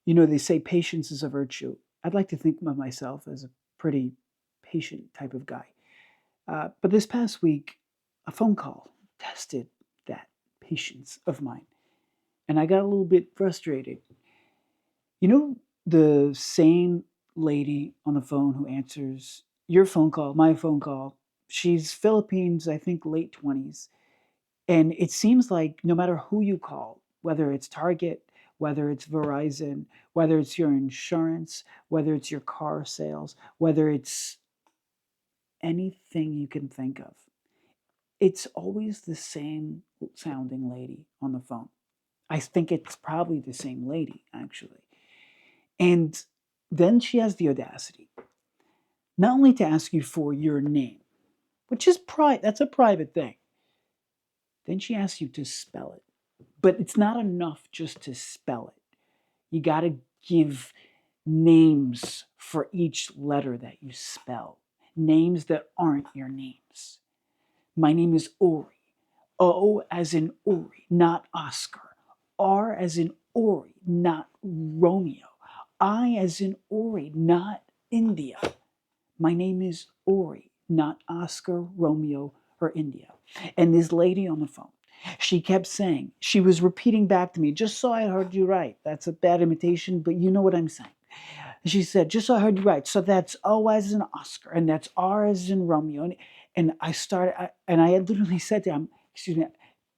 They say patience is a virtue. I'd like to think of myself as a pretty patient type of guy. But this past week, a phone call tested that patience of mine. And I got a little bit frustrated. You know, the same lady on the phone who answers your phone call, my phone call, she's Philippines, I think late 20s. And it seems like no matter who you call, whether it's Target, whether it's Verizon, whether it's your insurance, whether it's your car sales, whether it's anything you can think of, it's always the same sounding lady on the phone. I think it's probably the same lady, actually. And then she has the audacity not only to ask you for your name, which is that's a private thing. Then she asks you to spell it. But it's not enough just to spell it. You got to give names for each letter that you spell, names that aren't your names. My name is Ori. O as in Ori, not Oscar. R as in Ori, not Romeo. I as in Ori, not India. My name is Ori, not Oscar, Romeo, or India. And this lady on the phone, she kept saying, she was repeating back to me, just so I heard you right. That's a bad imitation, but you know what I'm saying. She said, just so I heard you right. So that's O as in Oscar, and that's R as in Romeo. And I had literally said to him, excuse me,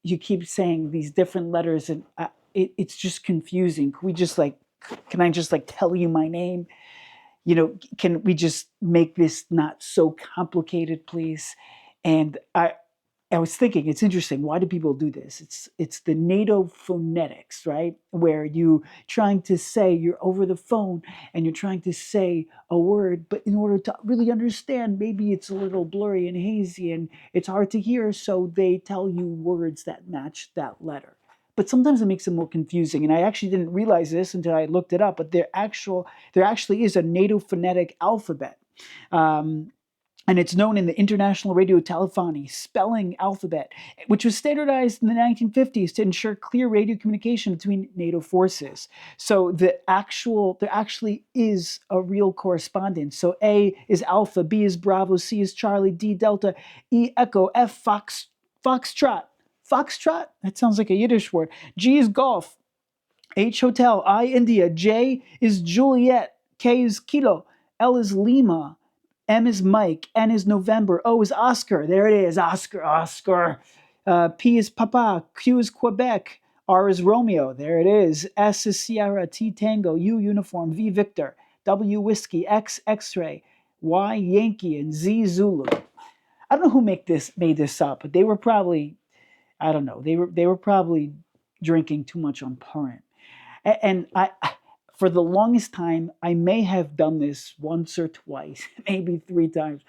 you keep saying these different letters, and it's just confusing. Can I just like tell you my name? Can we just make this not so complicated, please? And I was thinking, it's interesting. Why do people do this? It's the NATO phonetics, right? Where you're over the phone and you're trying to say a word, but in order to really understand, maybe it's a little blurry and hazy and it's hard to hear, so they tell you words that match that letter. But sometimes it makes it more confusing. And I actually didn't realize this until I looked it up, but there actually is a NATO phonetic alphabet. Um, and it's known in the International Radio Telephony Spelling Alphabet, which was standardized in the 1950s to ensure clear radio communication between NATO forces. So there actually is a real correspondence. So A is Alpha, B is Bravo, C is Charlie, D Delta, E Echo, F Foxtrot. Foxtrot? That sounds like a Yiddish word. G is Golf, H Hotel, I India, J is Juliet, K is Kilo, L is Lima, M is Mike, N is November, O is Oscar. There it is, Oscar. P is Papa, Q is Quebec, R is Romeo. There it is. S is Sierra, T Tango, U Uniform, V Victor, W Whiskey, X X-ray, Y Yankee, and Z Zulu. I don't know who made this up, but they were probably, I don't know, they were probably drinking too much on Purim. And for the longest time, I may have done this once or twice, maybe three times.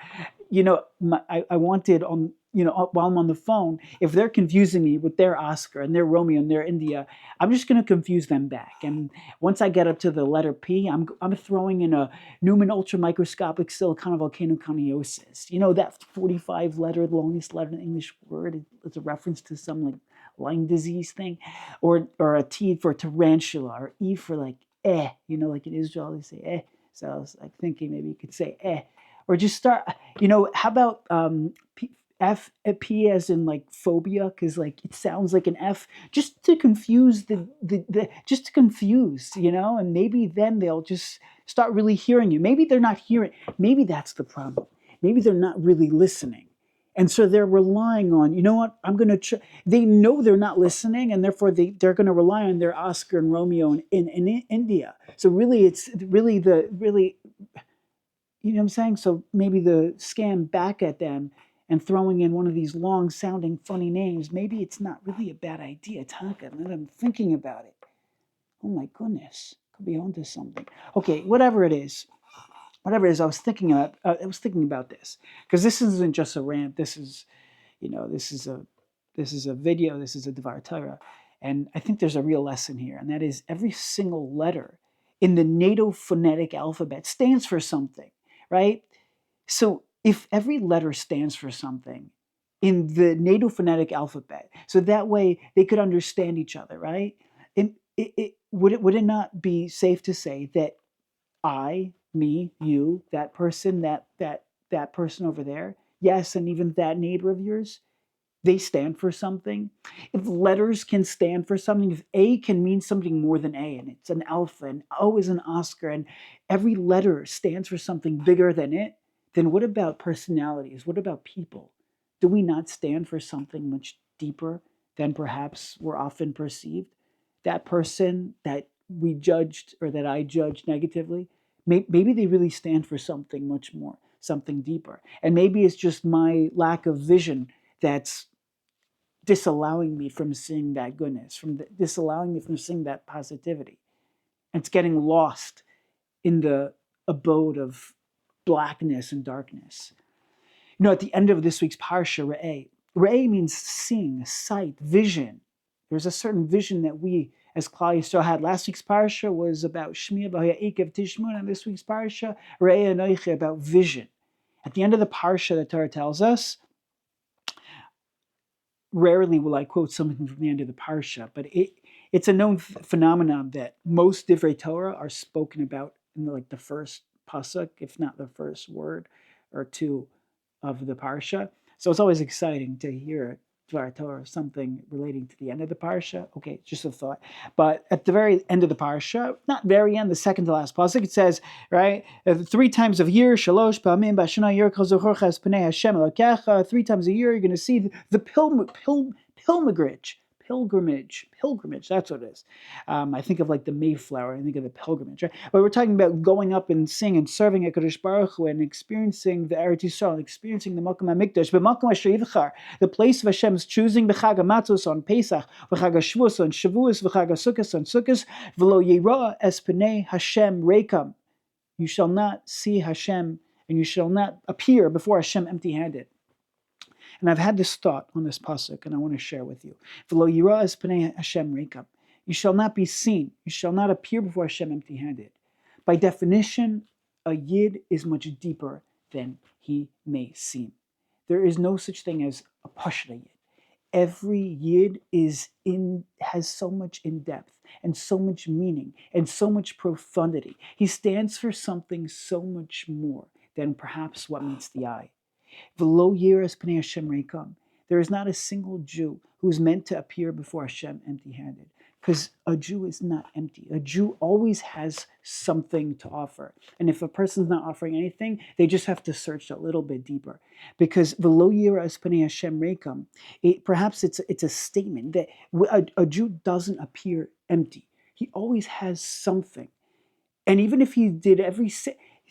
I wanted while I'm on the phone, if they're confusing me with their Oscar and their Romeo and their India, I'm just going to confuse them back. And once I get up to the letter P, I'm throwing in a Newman ultramicroscopic siliconovolcanoconiosis. That 45 letter, the longest letter in the English word. It's a reference to some like Lyme disease thing, or a T for tarantula, or E for like like in Israel they say So I was like thinking maybe you could say or just start. How about P as in like phobia, because like it sounds like an F, just to confuse just to confuse, and maybe then they'll just start really hearing you. Maybe they're not hearing. Maybe that's the problem. Maybe they're not really listening. And so they're relying on, what, I'm going to, they know they're not listening, and therefore they're going to rely on their Oscar and Romeo in India. So really, it's really you know what I'm saying? So maybe the scam back at them and throwing in one of these long sounding funny names, maybe it's not really a bad idea, Tonka, now that I'm thinking about it. Oh my goodness, could be onto something. Okay, whatever it is, I was thinking about this, because this isn't just a rant. This is a video. This is a Dvar Torah, and I think there's a real lesson here, and that is every single letter in the NATO phonetic alphabet stands for something, right? So if every letter stands for something in the NATO phonetic alphabet, so that way they could understand each other, right? And would it not be safe to say that I, me, you, that person, that person over there, yes, and even that neighbor of yours, they stand for something. If letters can stand for something, if A can mean something more than A, and it's an alpha, and O is an Oscar, and every letter stands for something bigger than it, then what about personalities? What about people? Do we not stand for something much deeper than perhaps we're often perceived? That person that we judged or that I judged negatively, maybe they really stand for something much more, something deeper. And maybe it's just my lack of vision that's disallowing me from seeing that goodness, disallowing me from seeing that positivity. And it's getting lost in the abode of blackness and darkness. At the end of this week's Parsha, Re'eh, Re'eh means seeing, sight, vision. There's a certain vision that we as Klal Yisrael had. Last week's Parsha was about Shmiya B'Ha'ikev Tishmun, and this week's Parsha, Re'eh Anoiche, about vision. At the end of the Parsha, the Torah tells us, rarely will I quote something from the end of the parsha, but it's a known phenomenon that most divrei Torah are spoken about in the first pasuk, if not the first word or two of the parsha. So it's always exciting to hear Dvar Torah, something relating to the end of the parsha. Okay, just a thought. But at the very end of the parsha, not very end, the second to last pasuk, it says, right, 3 times a year, shalosh pa'amim b'shana yerkal zochorcha es pnei Hashem elokecha. 3 times a year, you're going to see the pilgrimage. That's what it is. I think of the Mayflower. I think of the pilgrimage. Right? But we're talking about going up and singing and serving at Kadosh Baruch Hu and experiencing the Eretz Yisrael, and experiencing the Makom HaMikdash, b'Makom Asher Yivchar, the place of Hashem's choosing, b'Chag HaMatzos on Pesach, b'Chag HaShavuos on Shavuos, b'Chag HaSukkos on Sukkos, v'lo yirah es pnei Hashem rekam. You shall not see Hashem, and you shall not appear before Hashem empty-handed. And I've had this thought on this pasuk, and I want to share with you. V'lo yirah es pnei Hashem rekam. You shall not be seen. You shall not appear before Hashem empty-handed. By definition, a yid is much deeper than he may seem. There is no such thing as a pashta yid. Every yid has so much in depth and so much meaning and so much profundity. He stands for something so much more than perhaps what meets the eye. V'lo yiras pnei Hashem rekam. There is not a single Jew who is meant to appear before Hashem empty-handed, because a Jew is not empty. A Jew always has something to offer. And if a person's not offering anything, they just have to search a little bit deeper. Because v'lo yiras pnei Hashem rekam, perhaps it's a statement that a Jew doesn't appear empty. He always has something. And even if he did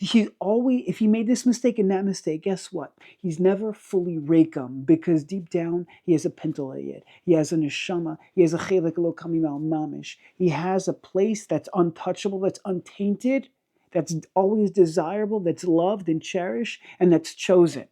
if he made this mistake and that mistake, guess what? He's never fully rekam, because deep down he has a Pintele Yid. He has a neshama. He has a chelek lo kamim al mamish. He has a place that's untouchable, that's untainted, that's always desirable, that's loved and cherished, and that's chosen.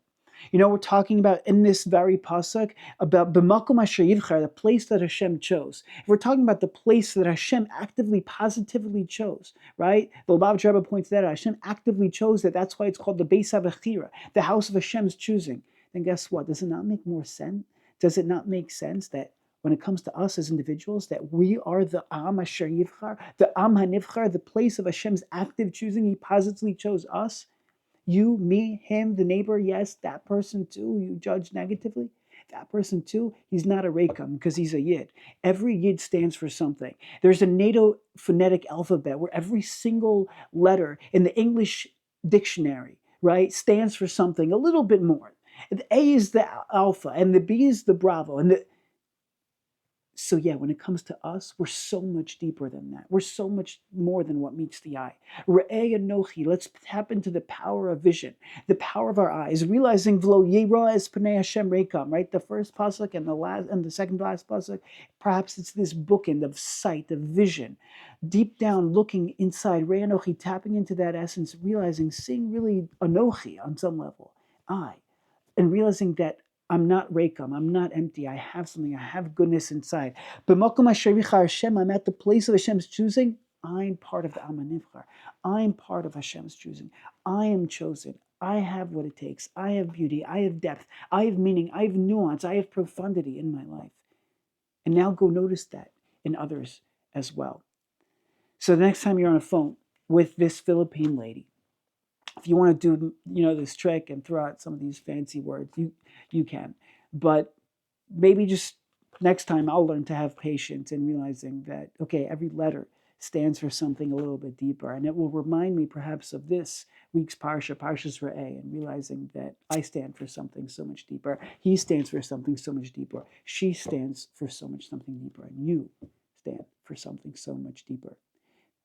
We're talking about in this very pasuk about b'makom asher yivchar, the place that Hashem chose. If we're talking about the place that Hashem actively, positively chose, right? The Lubavitch Rebbe points that out. Hashem actively chose that. That's why it's called the Beis HaBechira, the house of Hashem's choosing. Then guess what? Does it not make more sense? Does it not make sense that when it comes to us as individuals, that we are the Am Asher Yivchar, the Am HaNivchar, the place of Hashem's active choosing? He positively chose us. You, me, him, the neighbor, yes, that person too, you judge negatively. That person too, he's not a rekam because he's a yid. Every yid stands for something. There's a NATO phonetic alphabet where every single letter in the English dictionary, right, stands for something a little bit more. The A is the alpha, and the B is the bravo, So yeah, when it comes to us, we're so much deeper than that. We're so much more than what meets the eye. Re'eh anochi, let's tap into the power of vision, the power of our eyes, realizing v'lo yirah es pnei Hashem rekam, right? The first pasuk and the second to last pasuk, perhaps it's this bookend of sight, of vision, deep down looking inside, re'eh anochi, tapping into that essence, realizing, seeing really anochi on some level, I, and realizing that I'm not rekam, I'm not empty, I have something, I have goodness inside. B'makom asher yivchar Hashem, I'm at the place of Hashem's choosing. I'm part of the Am HaNivchar. I'm part of Hashem's choosing. I am chosen. I have what it takes. I have beauty. I have depth. I have meaning. I have nuance. I have profundity in my life. And now go notice that in others as well. So the next time you're on a phone with this Philippine lady, if you want to do this trick and throw out some of these fancy words, you can. But maybe just next time I'll learn to have patience in realizing that, okay, every letter stands for something a little bit deeper. And it will remind me perhaps of this week's Parsha, Parshas Re'eh, and realizing that I stand for something so much deeper. He stands for something so much deeper. She stands for so much something deeper. And you stand for something so much deeper.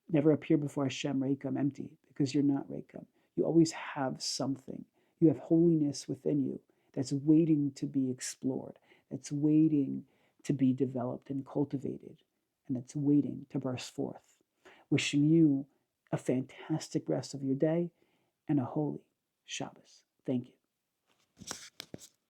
Never appear before Hashem Reikam empty, because you're not Reikam. You always have something. You have holiness within you that's waiting to be explored, that's waiting to be developed and cultivated, and that's waiting to burst forth. Wishing you a fantastic rest of your day and a holy Shabbos. Thank you.